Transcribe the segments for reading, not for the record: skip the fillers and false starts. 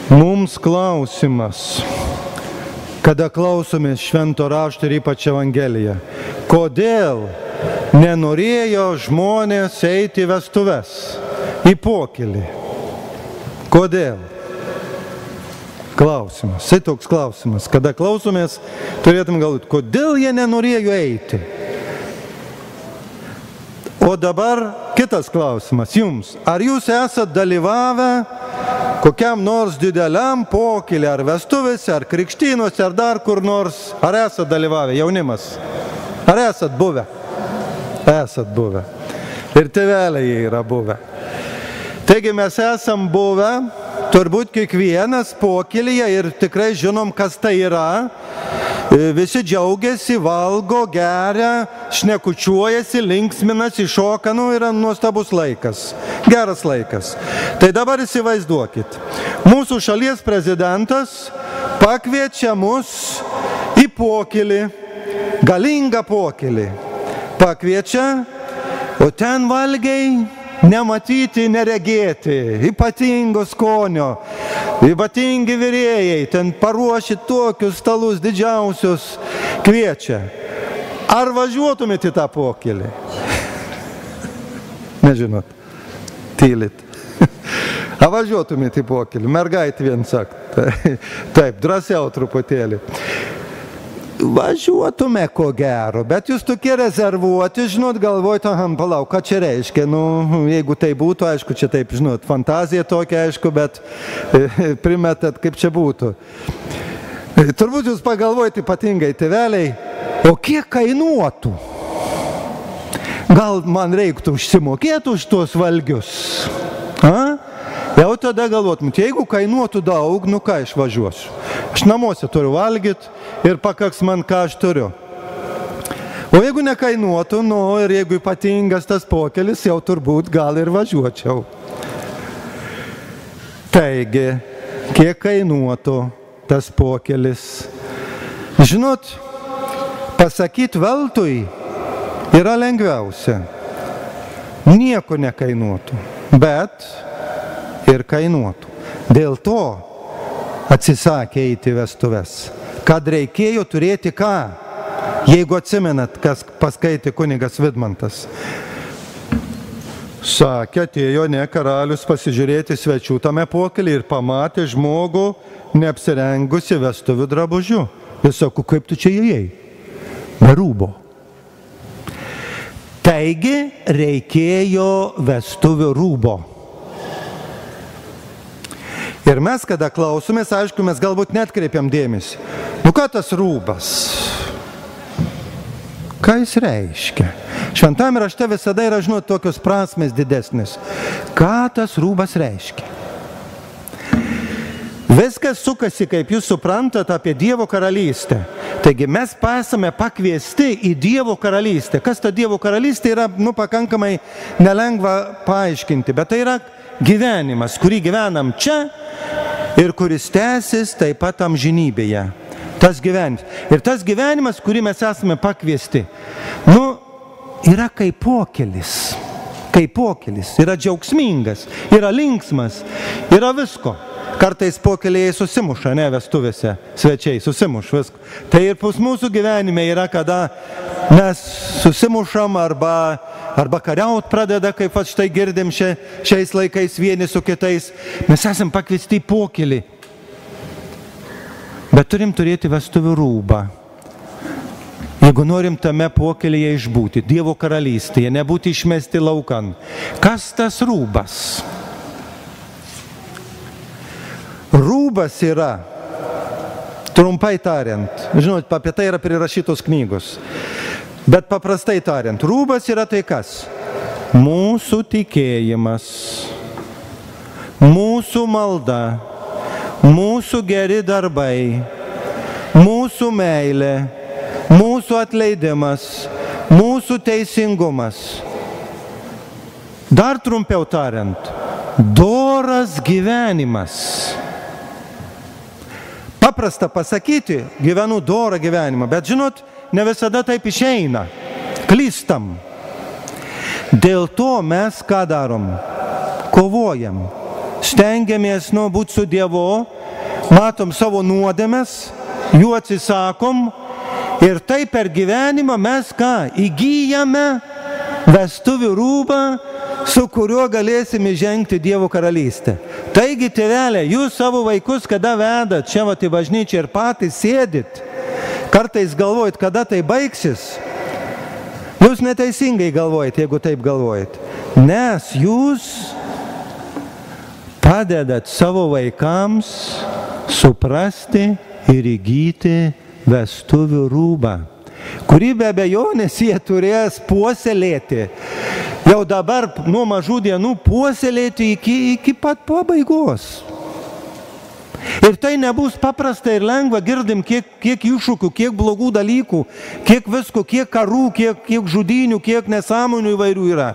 Mums klausimas, kada klausomės Švento rašto ir ypač Evangeliją. Kodėl nenorėjo žmonės eiti į vestuves, į pokylį? Kodėl? Klausimas. Tai toks klausimas. Kada klausomės, turėtum galvoti, kodėl jie nenorėjo eiti? O dabar kitas klausimas jums. Ar jūs esat dalyvavę kokiam nors dideliam pokyliui, ar vestuvėse, ar krikštynuose, ar dar kur nors? Ar esat dalyvavę, jaunimas? Ar esat buvę? Esat buvę. Ir tėveliai yra buvę. Taigi mes esam buvę, turbūt kiekvienas pokylyje ir tikrai žinom, kas tai yra. Visi džiaugiasi, valgo, geria, šnekučiuojasi, linksminasi, šoka, yra nuostabus laikas, geras laikas. Tai dabar įsivaizduokit, mūsų šalies prezidentas pakviečia mus į pokylį, galingą pokylį. Pakviečia, o ten valgiai nematyti, neregėti, ypatingo skonio, ypatingi virėjai, ten paruoši tokius stalus didžiausius, kviečia. Ar važiuotumėte į tą pokylį? Nežinot, tylit. Ar važiuotumėte į pokylį? Mergaitė vien sako. Taip, drąsiau truputėlį. Važiuotume ko gero, bet jūs tokie rezervuoti, žinot, galvojate, palauk, ką čia reiškia, jeigu tai būtų, aišku, čia taip, žinot, fantazija tokia, aišku, bet primetat, kaip čia būtų. Turbūt jūs pagalvojate ypatingai, tėveliai, o kiek kainuotų? Gal man reiktų užsimokėti už tuos valgius? Jau tada galvotumėt, jeigu kainuotų daug, ką aš važiuosiu? Aš namuose turiu valgyti ir pakaks man, ką aš turiu. O jeigu nekainuotų, ir jeigu ypatingas tas pokylis, jau turbūt gal ir važiuočiau. Taigi, kiek kainuotų tas pokylis? Žinot, pasakyti veltui yra lengviausia. Nieko nekainuotų, bet ir kainuotų. Dėl to atsisakė eiti vestuves, kad reikėjo turėti ką? Jeigu atsimenat, kas paskaitė kunigas Vidmantas. Sakė, atėjo karalius pasižiūrėti svečių tame pokylyje ir pamatė žmogų neapsirengusi vestuvių drabužiu. Jis sako, kaip tu čia įėjai? Be rūbo. Taigi reikėjo vestuvių rūbo. Ir mes, kada klausomės, aišku, mes galbūt netkreipiam dėmesį. Ką tas rūbas? Ką jis reiškia? Šventame rašte visada yra, žinot, tokios prasmės didesnės. Ką tas rūbas reiškia? Viskas sukasi, kaip jūs suprantat, apie Dievo karalystę. Taigi mes esame pakviesti į Dievo karalystę. Kas ta Dievo karalystė yra, pakankamai nelengva paaiškinti, bet tai yra gyvenimas, kurį gyvenam čia ir kuris tęsis taip pat amžinybėje. Tas gyvenimas. Ir tas gyvenimas, kurį mes esame pakviesti, yra kaip pokylis. Kaip pokylis. Yra džiaugsmingas, yra linksmas, yra visko. Kartais pokyliai susimuša, vestuvėse, svečiai susimuš visko. Tai ir pas mūsų gyvenime yra, kada mes susimušam arba kariaut pradeda, kaip štai girdim šiais laikais vieni su kitais. Mes esam pakviesti į pokylį. Bet turim turėti vestuvių rūbą. Jeigu norim tame pokylyje išbūti, Dievo karalystėje, nebūti išmesti laukan. Kas tas rūbas? Rūbas yra, trumpai tariant, žinot, apie tai yra prirašytos knygos, bet paprastai tariant, rūbas yra tai kas? Mūsų tikėjimas, mūsų malda, mūsų geri darbai, mūsų meilė, mūsų atleidimas, mūsų teisingumas. Dar trumpiau tariant, doras gyvenimas. Paprasta pasakyti, gyvenu dorą gyvenimą, bet žinot, ne visada taip išeina. Klystam. Dėl to mes ką darom? Kovojam. Stengiamės būti su Dievu, matom savo nuodėmes, jų atsisakom ir tai per gyvenimą mes ką? Įgyjame vestuvių rūbą, su kuriuo galėsime žengti Dievo karalystę. Taigi, tėveliai, jūs savo vaikus kada vedat čia į bažnyčią ir patys sėdit, kartais galvojat, kada tai baigsis. Jūs neteisingai galvojat, jeigu taip galvojat. Nes jūs padedat savo vaikams suprasti ir įgyti vestuvių rūbą, kurį be abejonės jie turės puoselėti. Jau dabar nuo mažų dienų puoselėti iki pat pabaigos. Ir tai nebus paprasta ir lengva, girdim, kiek iššūkių, kiek blogų dalykų, kiek visko, kiek karų, kiek žudynių, kiek nesąmonių įvairių yra.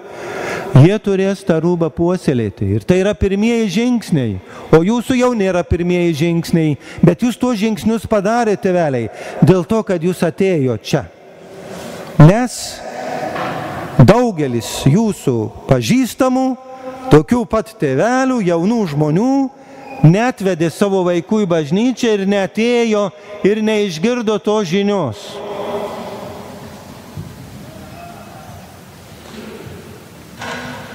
Jie turės tą rūbą puoselėti. Ir tai yra pirmieji žingsniai. O jūsų jau nėra pirmieji žingsniai, bet jūs tuos žingsnius padarėte, tėveliai, dėl to, kad jūs atėjo čia. Nes daugelis jūsų pažįstamų, tokių pat tėvelių, jaunų žmonių, netvedė savo vaikų į bažnyčią ir neatėjo ir neišgirdo tos žinios.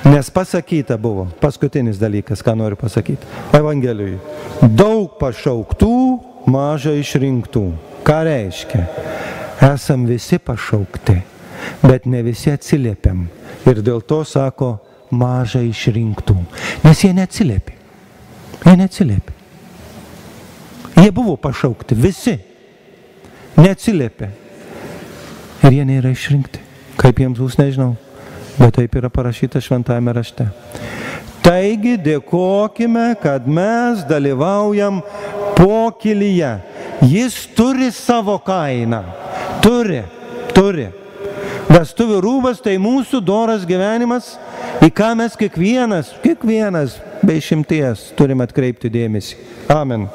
Nes pasakyta buvo, paskutinis dalykas, ką noriu pasakyti, Evangelijui. Daug pašauktų, maža išrinktų. Ką reiškia? Esam visi pašaukti, bet ne visi atsiliepiam. Ir dėl to sako, maža išrinktų. Nes jie neatsiliepė. Jie neatsiliepė. Jie buvo pašaukti, visi. Neatsiliepė. Ir jie nėra išrinkti. Kaip jiems bus, nežinau. Bet taip yra parašyta šventajame rašte. Taigi dėkokime, kad mes dalyvaujam pokylyje. Jis turi savo kainą. Turi. Vestuvių rūbas tai mūsų doras gyvenimas, į ką mes kiekvienas be išimties turim atkreipti dėmesį. Amen.